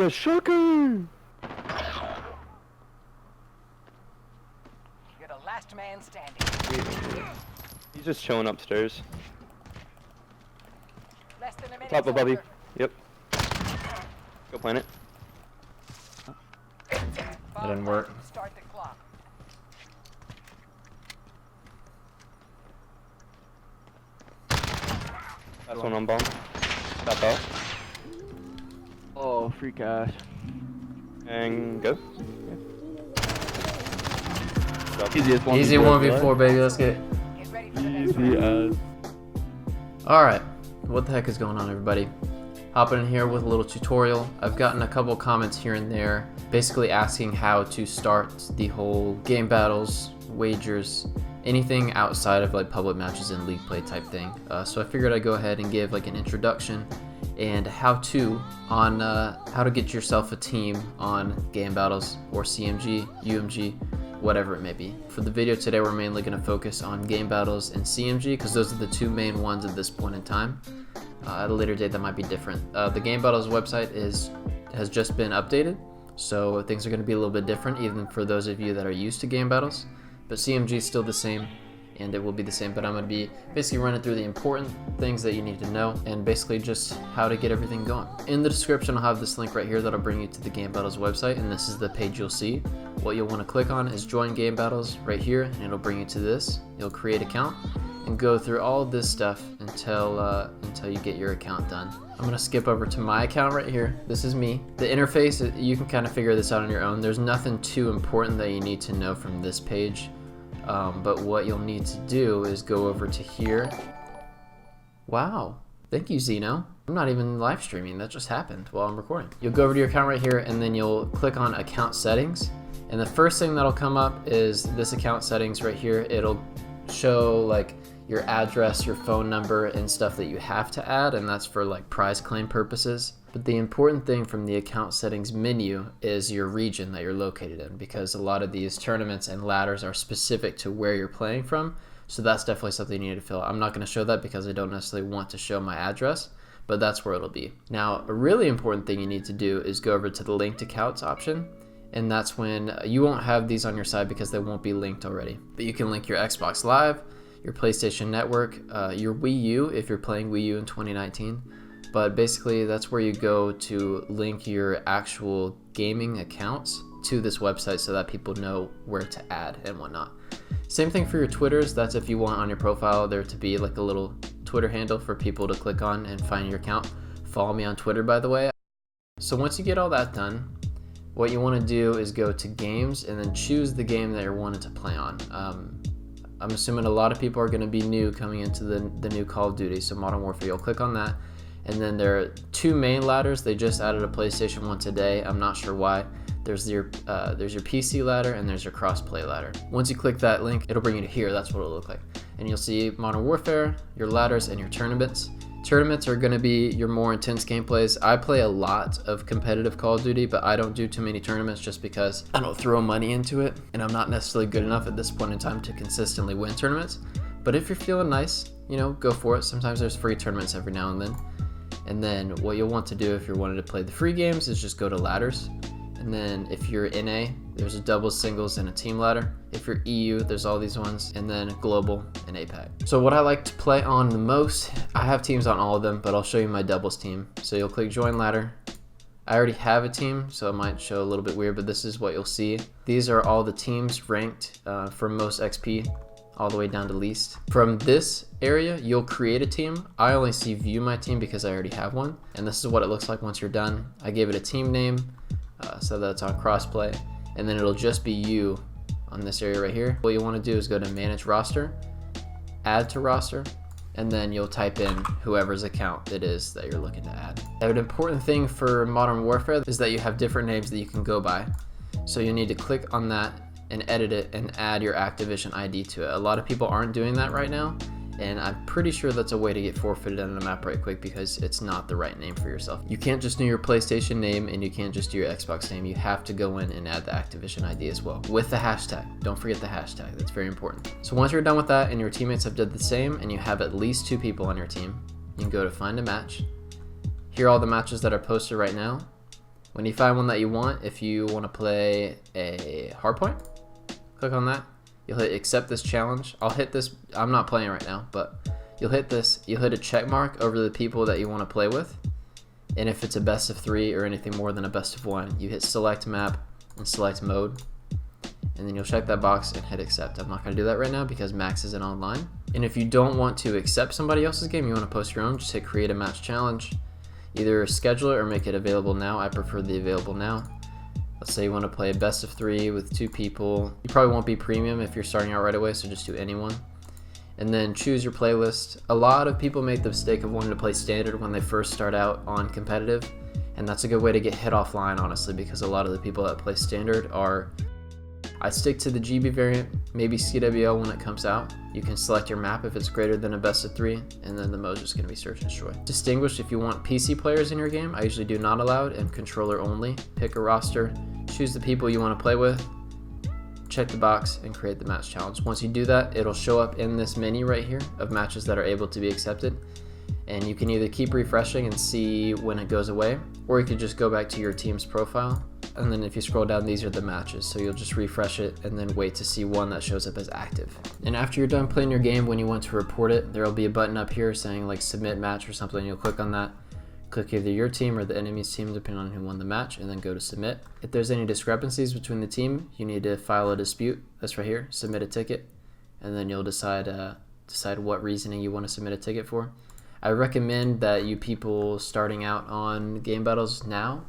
my shotgun! You're the last man standing. He's just chilling upstairs. Less than a minute. Top above you. soldier. Yep. Go plant it. That didn't work. Start the clock. That's one on bomb. Tap out. Oh, free cash. And go. Easiest one. Easy 1v4, baby. Let's get it. Get ready for the next Easy round. as. Alright, what the heck is going on, everybody? Hopping in here with a little tutorial. I've gotten a couple comments here and there basically asking how to start the whole game battles, wagers, anything outside of like public matches and league play type thing. So I figured I'd go ahead and give like an introduction and how-to on how to get yourself a team on game battles or CMG, UMG, whatever it may be. For the video today, we're mainly going to focus on game battles and CMG because those are the two main ones at this point in time. At a later date, that might be different. The game battles website has just been updated, so things are going to be a little bit different, even for those of you that are used to game battles. But CMG is still the same, and it will be the same. But I'm going to be basically running through the important things that you need to know, and basically just how to get everything going. In the description, I'll have this link right here that'll bring you to the Game Battles website, and this is the page you'll see. What you'll want to click on is Join Game Battles right here, and it'll bring you to this. You'll create an account and go through all of this stuff until you get your account done. I'm gonna skip over to my account right here. This is me. The interface, you can kind of figure this out on your own. There's nothing too important that you need to know from this page. But what you'll need to do is go over to here. Wow, thank you, Zeno. I'm not even live streaming, that just happened while I'm recording. You'll go over to your account right here and then you'll click on account settings. And the first thing that'll come up is this account settings right here. It'll show like your address, your phone number, and stuff that you have to add, and that's for like prize claim purposes. But the important thing from the account settings menu is your region that you're located in, because a lot of these tournaments and ladders are specific to where you're playing from, so that's definitely something you need to fill out. I'm not going to show that because I don't necessarily want to show my address, but that's where it'll be. Now, a really important thing you need to do is go over to the linked accounts option, and that's when you won't have these on your side because they won't be linked already. But you can link your Xbox Live, your PlayStation Network, your Wii U if you're playing Wii U in 2019. But basically that's where you go to link your actual gaming accounts to this website so that people know where to add and whatnot. Same thing for your Twitters. That's if you want on your profile there to be like a little Twitter handle for people to click on and find your account. Follow me on Twitter, by the way. So once you get all that done, what you want to do is go to games and then choose the game that you're wanting to play on. I'm assuming a lot of people are going to be new coming into the new Call of Duty, so Modern Warfare. You'll click on that, and then there are two main ladders. They just added a PlayStation one today. I'm not sure why. There's your PC ladder and there's your crossplay ladder. Once you click that link, it'll bring you to here. That's what it'll look like, and you'll see Modern Warfare, your ladders, and your tournaments. Tournaments are going to be your more intense gameplays. I play a lot of competitive Call of Duty, but I don't do too many tournaments just because I don't throw money into it, and I'm not necessarily good enough at this point in time to consistently win tournaments. But if you're feeling nice, you know, go for it. Sometimes there's free tournaments every now and then. And then what you'll want to do if you're wanting to play the free games is just go to ladders. And then if you're NA, there's a doubles, singles, and a team ladder. If you're EU, there's all these ones, and then global and APAC. So what I like to play on the most, I have teams on all of them, but I'll show you my doubles team. So you'll click join ladder. I already have a team, so it might show a little bit weird, but this is what you'll see. These are all the teams ranked from most XP all the way down to least. From this area, you'll create a team. I only see view my team because I already have one, and this is what it looks like once you're done. I gave it a team name so that it's on crossplay, and then it'll just be you on this area right here. What you want to do is go to manage roster, add to roster, and then you'll type in whoever's account it is that you're looking to add. An important thing for Modern Warfare is that you have different names that you can go by. So you need to click on that and edit it and add your Activision ID to it. A lot of people aren't doing that right now, and I'm pretty sure that's a way to get forfeited on the map right quick because it's not the right name for yourself. You can't just do your PlayStation name and you can't just do your Xbox name. You have to go in and add the Activision ID as well with the hashtag. Don't forget the hashtag, that's very important. So once you're done with that and your teammates have done the same and you have at least 2 people on your team, you can go to find a match. Here are all the matches that are posted right now. When you find one that you want, if you want to play a hardpoint, click on that. You'll hit accept this challenge. I'll hit this. I'm not playing right now, but you'll hit this. You'll hit a check mark over the people that you want to play with. And if it's a best of 3 or anything more than a best of 1, you hit select map and select mode. And then you'll check that box and hit accept. I'm not going to do that right now because Max isn't online. And if you don't want to accept somebody else's game, you want to post your own, just hit create a match challenge. Either schedule it or make it available now. I prefer the available now. Let's say you want to play a best of 3 with 2 people. You probably won't be premium if you're starting out right away, so just do anyone. And then choose your playlist. A lot of people make the mistake of wanting to play standard when they first start out on competitive, and that's a good way to get hit offline, honestly, because a lot of the people that play standard are... I stick to the GB variant, maybe CWL when it comes out. You can select your map if it's greater than a best of 3, and then the mode is just going to be search and destroy. Distinguish if you want PC players in your game. I usually do not allowed and controller only. Pick a roster, choose the people you want to play with, check the box, and create the match challenge. Once you do that, it'll show up in this menu right here of matches that are able to be accepted. And you can either keep refreshing and see when it goes away, or you could just go back to your team's profile. And then if you scroll down, these are the matches. So you'll just refresh it and then wait to see one that shows up as active. And after you're done playing your game, when you want to report it, there'll be a button up here saying like submit match or something. You'll click on that. Click either your team or the enemy's team, depending on who won the match, and then go to submit. If there's any discrepancies between the team, you need to file a dispute. That's right here, submit a ticket, and then you'll decide what reasoning you want to submit a ticket for. I recommend that you people starting out on GameBattles now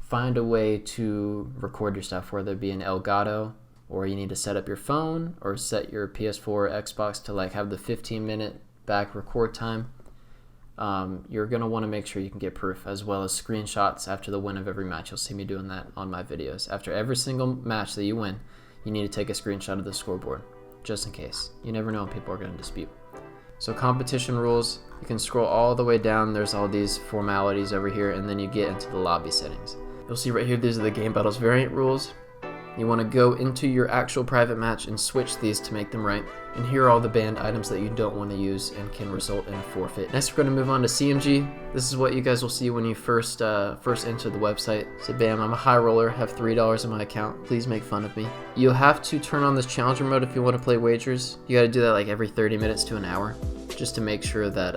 find a way to record your stuff, whether it be an Elgato, or you need to set up your phone or set your PS4 or Xbox to like have the 15-minute back record time. You're going to want to make sure you can get proof, as well as screenshots after the win of every match. You'll see me doing that on my videos. After every single match that you win, you need to take a screenshot of the scoreboard, just in case. You never know when people are going to dispute. So competition rules, you can scroll all the way down. There's all these formalities over here, and then you get into the lobby settings. You'll see right here, these are the GameBattles variant rules. You want to go into your actual private match and switch these to make them right. And here are all the banned items that you don't want to use and can result in a forfeit. Next, we're going to move on to CMG. This is what you guys will see when you first enter the website. So bam, I'm a high roller, have $3 in my account. Please make fun of me. You'll have to turn on this challenger mode if you want to play wagers. You got to do that like every 30 minutes to an hour, just to make sure that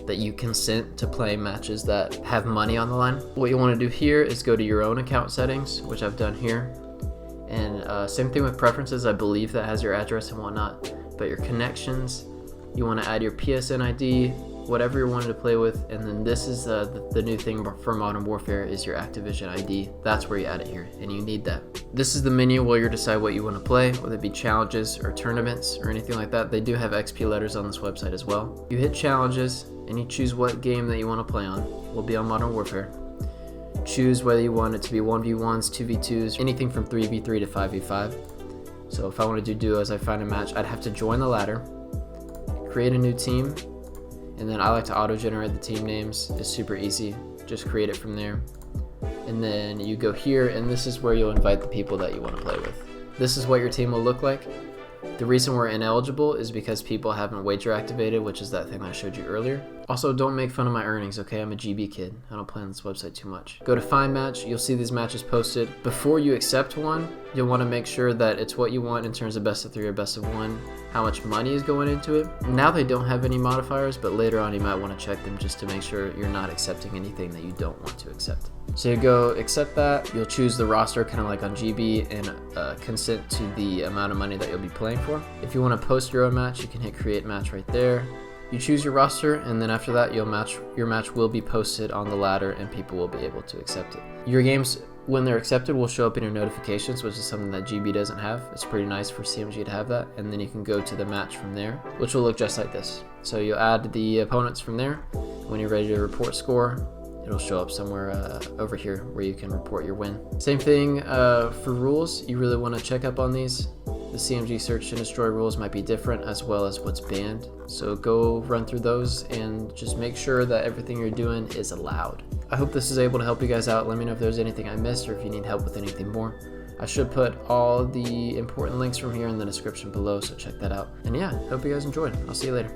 that you consent to play matches that have money on the line. What you want to do here is go to your own account settings, which I've done here. And same thing with preferences, I believe that has your address and whatnot. But your connections, you want to add your PSN ID, whatever you're wanting to play with. And then this is the new thing for Modern Warfare is your Activision ID. That's where you add it here, and you need that. This is the menu where you decide what you want to play, whether it be challenges or tournaments or anything like that. They do have XP letters on this website as well. You hit challenges, and you choose what game that you want to play on. Will be on Modern Warfare. Choose whether you want it to be 1v1s, 2v2s, anything from 3v3 to 5v5. So if I want to do duos, I find a match, I'd have to join the ladder, create a new team, and then I like to auto-generate the team names. It's super easy. Just create it from there. And then you go here, and this is where you'll invite the people that you want to play with. This is what your team will look like. The reason we're ineligible is because people haven't wager activated, which is that thing I showed you earlier. Also, don't make fun of my earnings, okay? I'm a GB kid. I don't play on this website too much. Go to find match. You'll see these matches posted. Before you accept one, you'll want to make sure that it's what you want in terms of best of 3 or best of 1, how much money is going into it. Now they don't have any modifiers, but later on you might want to check them just to make sure you're not accepting anything that you don't want to accept. So you go accept that, you'll choose the roster kind of like on GB and consent to the amount of money that you'll be playing for. If you want to post your own match, you can hit create match right there. You choose your roster, and then after that your match will be posted on the ladder and people will be able to accept it. Your games, when they're accepted, will show up in your notifications, which is something that GB doesn't have. It's pretty nice for CMG to have that, and then you can go to the match from there, which will look just like this. So you'll add the opponents from there. When you're ready to report score, it'll show up somewhere over here where you can report your win. Same thing for rules. You really want to check up on these. The CMG search and destroy rules might be different, as well as what's banned. So go run through those and just make sure that everything you're doing is allowed. I hope this is able to help you guys out. Let me know if there's anything I missed or if you need help with anything more. I should put all the important links from here in the description below, so check that out. And yeah, hope you guys enjoyed. I'll see you later.